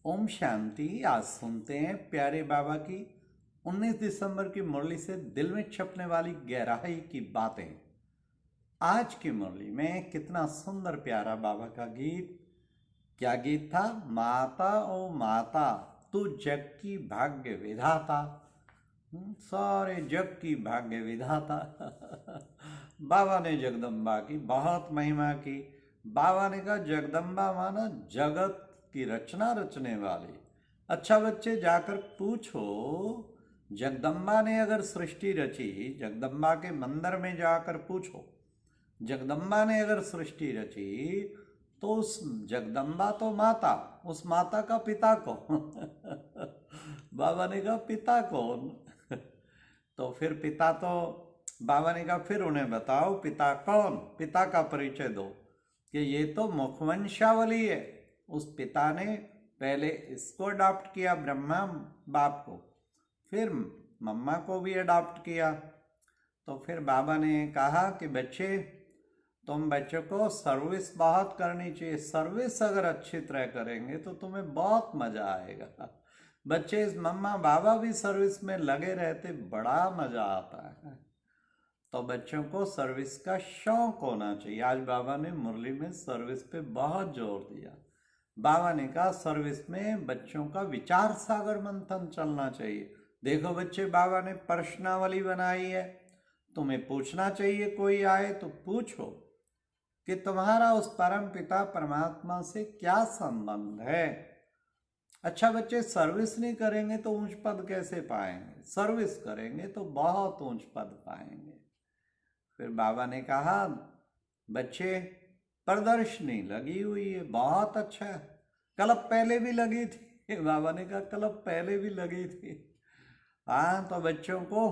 ओम शांति। आज सुनते हैं प्यारे बाबा की 19 दिसंबर की मुरली से दिल में छपने वाली गहराई की बातें। आज की मुरली में कितना सुंदर प्यारा बाबा का गीत। क्या गीत था? माता ओ माता, तू जग की भाग्य विधाता। सारे जग की भाग्य विधाता। बाबा ने जगदम्बा की बहुत महिमा की। बाबा ने कहा जगदम्बा माना जगत की रचना रचने वाली। अच्छा बच्चे, जाकर पूछो, जगदम्बा ने अगर सृष्टि रची, जगदम्बा के मंदिर में जाकर पूछो, जगदम्बा ने अगर सृष्टि रची तो उस जगदम्बा तो माता, उस माता का पिता कौन? बाबा ने कहा पिता कौन? तो फिर पिता तो, बाबा ने कहा फिर उन्हें बताओ पिता कौन, पिता का परिचय दो कि ये तो मुखवंशावली है। उस पिता ने पहले इसको अडॉप्ट किया, ब्रह्मा बाप को, फिर मम्मा को भी अडॉप्ट किया। तो फिर बाबा ने कहा कि बच्चे, तुम बच्चों को सर्विस बहुत करनी चाहिए। सर्विस अगर अच्छी तरह करेंगे तो तुम्हें बहुत मजा आएगा। बच्चे, इस मम्मा बाबा भी सर्विस में लगे रहते, बड़ा मजा आता है। तो बच्चों को सर्विस का शौक होना चाहिए। आज बाबा ने मुरली में सर्विस पे बहुत जोर दिया। बाबा ने कहा सर्विस में बच्चों का विचार सागर मंथन चलना चाहिए। देखो बच्चे, बाबा ने प्रश्नावली बनाई है, तुम्हें पूछना चाहिए, कोई आए तो पूछो कि तुम्हारा उस परम पिता परमात्मा से क्या संबंध है। अच्छा बच्चे, सर्विस नहीं करेंगे तो ऊंच पद कैसे पाएंगे? सर्विस करेंगे तो बहुत ऊंच पद पाएंगे। फिर बाबा ने कहा बच्चे, प्रदर्शनी लगी हुई है, बहुत अच्छा है। क्लब पहले भी लगी थी। बाबा ने कहा क्लब पहले भी लगी थी। हाँ, तो बच्चों को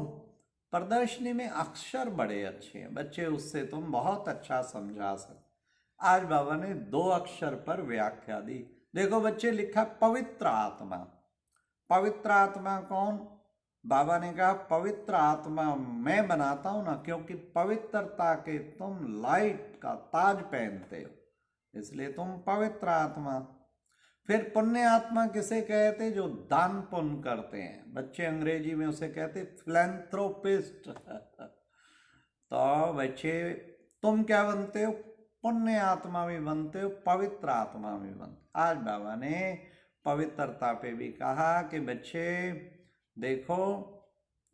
प्रदर्शनी में अक्षर बड़े अच्छे हैं बच्चे, उससे तुम बहुत अच्छा समझा सकते। आज बाबा ने 2 अक्षर पर व्याख्या दी। देखो बच्चे, लिखा पवित्र आत्मा। पवित्र आत्मा कौन? बाबा ने कहा पवित्र आत्मा मैं बनाता हूं ना, क्योंकि पवित्रता के तुम लाइट का ताज पहनते हो, इसलिए तुम पवित्र आत्मा। फिर पुण्य आत्मा किसे कहते? जो दान पुण्य करते हैं। बच्चे, अंग्रेजी में उसे कहते फिलैंथ्रोपिस्ट। तो बच्चे, तुम क्या बनते हो? पुण्य आत्मा भी बनते हो, पवित्र आत्मा भी बनते। आज बाबा ने पवित्रता पे भी कहा कि बच्चे देखो,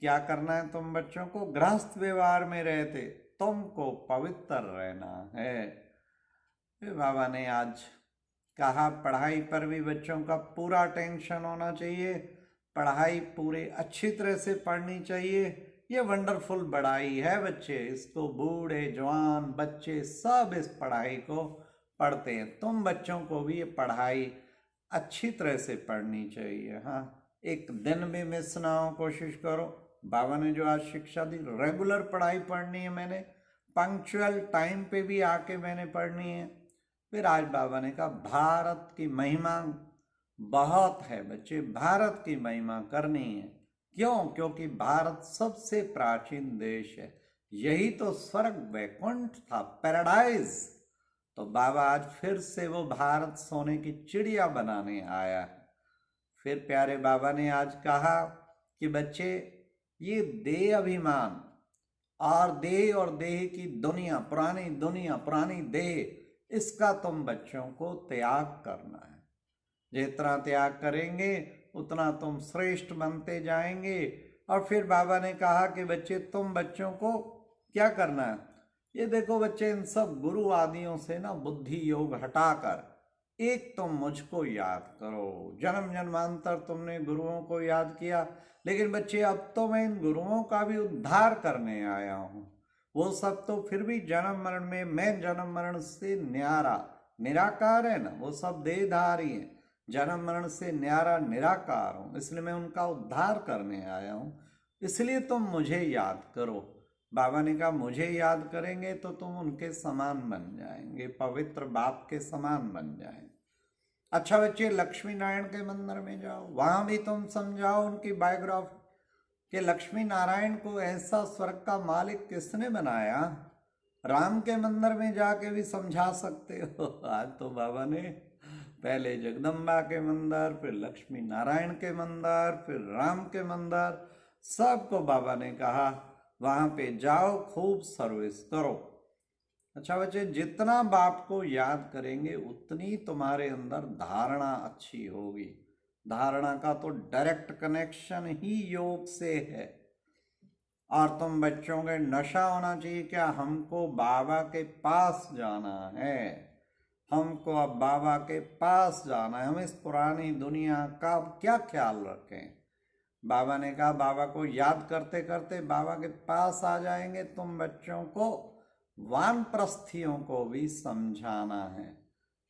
क्या करना है तुम बच्चों को? गृहस्थ व्यवहार में रहते तुमको पवित्र रहना है। फिर बाबा ने आज कहा पढ़ाई पर भी बच्चों का पूरा टेंशन होना चाहिए। पढ़ाई पूरे अच्छी तरह से पढ़नी चाहिए। ये वंडरफुल पढ़ाई है बच्चे, इसको बूढ़े जवान बच्चे सब इस पढ़ाई को पढ़ते हैं। तुम बच्चों को भी ये पढ़ाई अच्छी तरह से पढ़नी चाहिए। हाँ, एक दिन भी मिस ना हो, कोशिश करो। बाबा ने जो आज शिक्षा दी, रेगुलर पढ़ाई पढ़नी है मैंने, पंक्चुअल टाइम पे भी आके मैंने पढ़नी है। फिर आज बाबा ने कहा भारत की महिमा बहुत है बच्चे, भारत की महिमा करनी है। क्यों? क्योंकि भारत सबसे प्राचीन देश है, यही तो स्वर्ग वैकुंठ था, पैराडाइज। तो बाबा आज फिर से वो भारत सोने की चिड़िया बनाने आया है। फिर प्यारे बाबा ने आज कहा कि बच्चे, ये देह अभिमान और देह की दुनिया, पुरानी दुनिया, पुरानी देह, इसका तुम बच्चों को त्याग करना है। जितना त्याग करेंगे उतना तुम श्रेष्ठ बनते जाएंगे। और फिर बाबा ने कहा कि बच्चे, तुम बच्चों को क्या करना है? ये देखो बच्चे, इन सब गुरु आदियों से ना बुद्धि योग हटाकर एक तुम मुझको याद करो। जन्म जन्मांतर तुमने गुरुओं को याद किया, लेकिन बच्चे अब तो मैं इन गुरुओं का भी उद्धार करने आया हूं। वो सब तो फिर भी जन्म मरण में, मैं जन्म मरण से न्यारा निराकार है ना, वो सब देहधारी है। जन्म मरण से न्यारा निराकार हूं, इसलिए मैं उनका उद्धार करने आया हूं। इसलिए तुम मुझे याद करो। बाबा ने कहा मुझे याद करेंगे तो तुम उनके समान बन जाएंगे, पवित्र बाप के समान बन जाएंगे। अच्छा बच्चे, लक्ष्मी नारायण के मंदिर में जाओ, वहां भी तुम समझाओ उनकी बायोग्राफी कि लक्ष्मी नारायण को ऐसा स्वर्ग का मालिक किसने बनाया। राम के मंदिर में जाके भी समझा सकते हो। आज तो बाबा ने पहले जगदम्बा के मंदिर, फिर लक्ष्मी नारायण के मंदिर, फिर राम के मंदिर, सबको बाबा ने कहा वहाँ पे जाओ, खूब सर्विस करो। अच्छा बच्चे, जितना बाप को याद करेंगे उतनी तुम्हारे अंदर धारणा अच्छी होगी। धारणा का तो डायरेक्ट कनेक्शन ही योग से है। और तुम बच्चों के नशा होना चाहिए क्या, हमको बाबा के पास जाना है, हमको अब बाबा के पास जाना है, हम इस पुरानी दुनिया का क्या ख्याल रखें। बाबा ने कहा बाबा को याद करते करते बाबा के पास आ जाएंगे। तुम बच्चों को वानप्रस्थियों को भी समझाना है।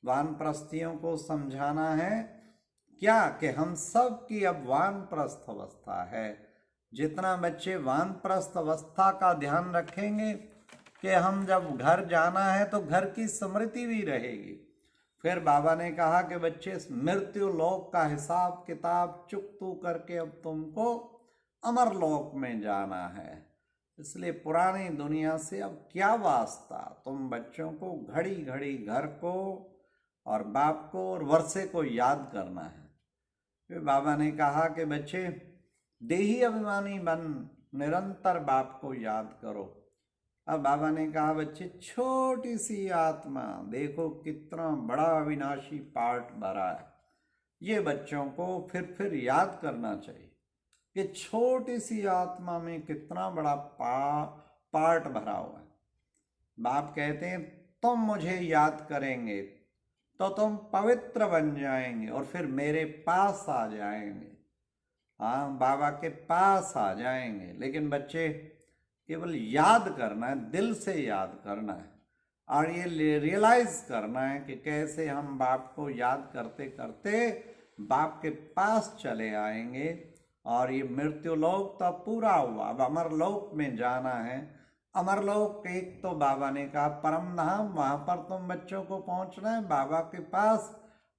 वानप्रस्थियों को समझाना है क्या, कि हम सब की अब वानप्रस्थ अवस्था है। जितना बच्चे वानप्रस्थ अवस्था का ध्यान रखेंगे कि हम जब घर जाना है तो घर की स्मृति भी रहेगी। फिर बाबा ने कहा कि बच्चे, मृत्यु लोक का हिसाब किताब चुकतू करके अब तुमको अमर लोक में जाना है। इसलिए पुरानी दुनिया से अब क्या वास्ता। तुम बच्चों को घड़ी घड़ी घर को और बाप को और वर्षे को याद करना है। फिर बाबा ने कहा कि बच्चे, देही अभिमानी बन, निरंतर बाप को याद करो। अब बाबा ने कहा बच्चे, छोटी सी आत्मा, देखो कितना बड़ा अविनाशी पार्ट भरा है। ये बच्चों को फिर याद करना चाहिए कि छोटी सी आत्मा में कितना बड़ा पार्ट भरा हुआ है। बाप कहते हैं तुम मुझे याद करेंगे तो तुम पवित्र बन जाएंगे और फिर मेरे पास आ जाएंगे। हाँ, बाबा के पास आ जाएंगे। लेकिन बच्चे, केवल याद करना है, दिल से याद करना है और ये रियलाइज करना है कि कैसे हम बाप को याद करते करते बाप के पास चले आएंगे। और ये मृत्यु लोक तो पूरा हुआ, अब अमरलोक में जाना है। अमरलोक एक तो बाबा ने कहा परम धाम, वहाँ पर तुम बच्चों को पहुँचना है बाबा के पास।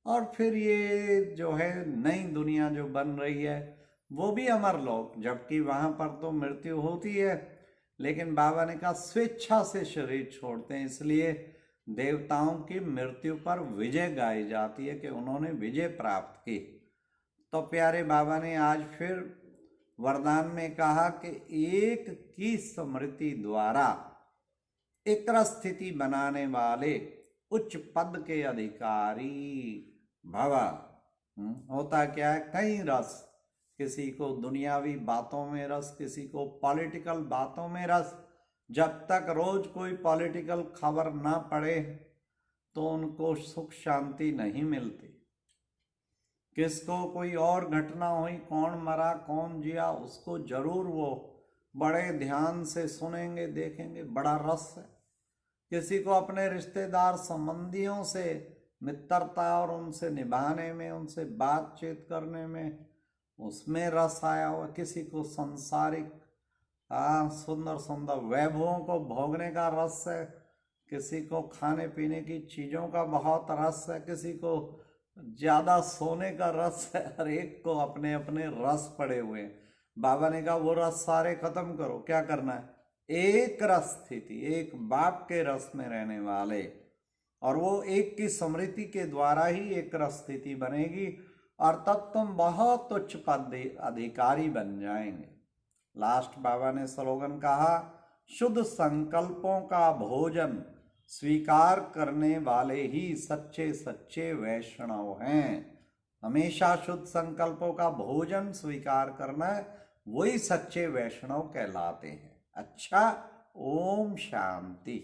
और फिर ये जो है नई दुनिया जो बन रही है वो भी अमरलोक, जबकि वहाँ पर तो मृत्यु होती है। लेकिन बाबा ने कहा स्वेच्छा से शरीर छोड़ते हैं, इसलिए देवताओं की मृत्यु पर विजय गाई जाती है कि उन्होंने विजय प्राप्त की। तो प्यारे बाबा ने आज फिर वरदान में कहा कि एक की स्मृति द्वारा एकर स्थिति बनाने वाले उच्च पद के अधिकारी भव। होता क्या है, कई रस, किसी को दुनियावी बातों में रस, किसी को पॉलिटिकल बातों में रस। जब तक रोज कोई पॉलिटिकल खबर ना पड़े तो उनको सुख शांति नहीं मिलती। किसको कोई और घटना हुई, कौन मरा कौन जिया, उसको जरूर वो बड़े ध्यान से सुनेंगे, देखेंगे, बड़ा रस है। किसी को अपने रिश्तेदार संबंधियों से मित्रता और उनसे निभाने में, उनसे बातचीत करने में, उसमें रस आया हुआ। किसी को सांसारिक सुंदर सुंदर वैभवों को भोगने का रस है, किसी को खाने पीने की चीज़ों का बहुत रस है, किसी को ज़्यादा सोने का रस है। हर एक को अपने अपने रस पड़े हुए हैं। बाबा ने कहा वो रस सारे खत्म करो। क्या करना है, एक रस स्थिति, एक बाप के रस में रहने वाले, और वो एक की स्मृति के द्वारा ही एक रस स्थिति बनेगी और तब तुम बहुत उच्च पद अधिकारी बन जाएंगे। लास्ट बाबा ने स्लोगन कहा, शुद्ध संकल्पों का भोजन स्वीकार करने वाले ही सच्चे सच्चे वैष्णव हैं। हमेशा शुद्ध संकल्पों का भोजन स्वीकार करना है, वही सच्चे वैष्णव कहलाते हैं। अच्छा, ओम शांति।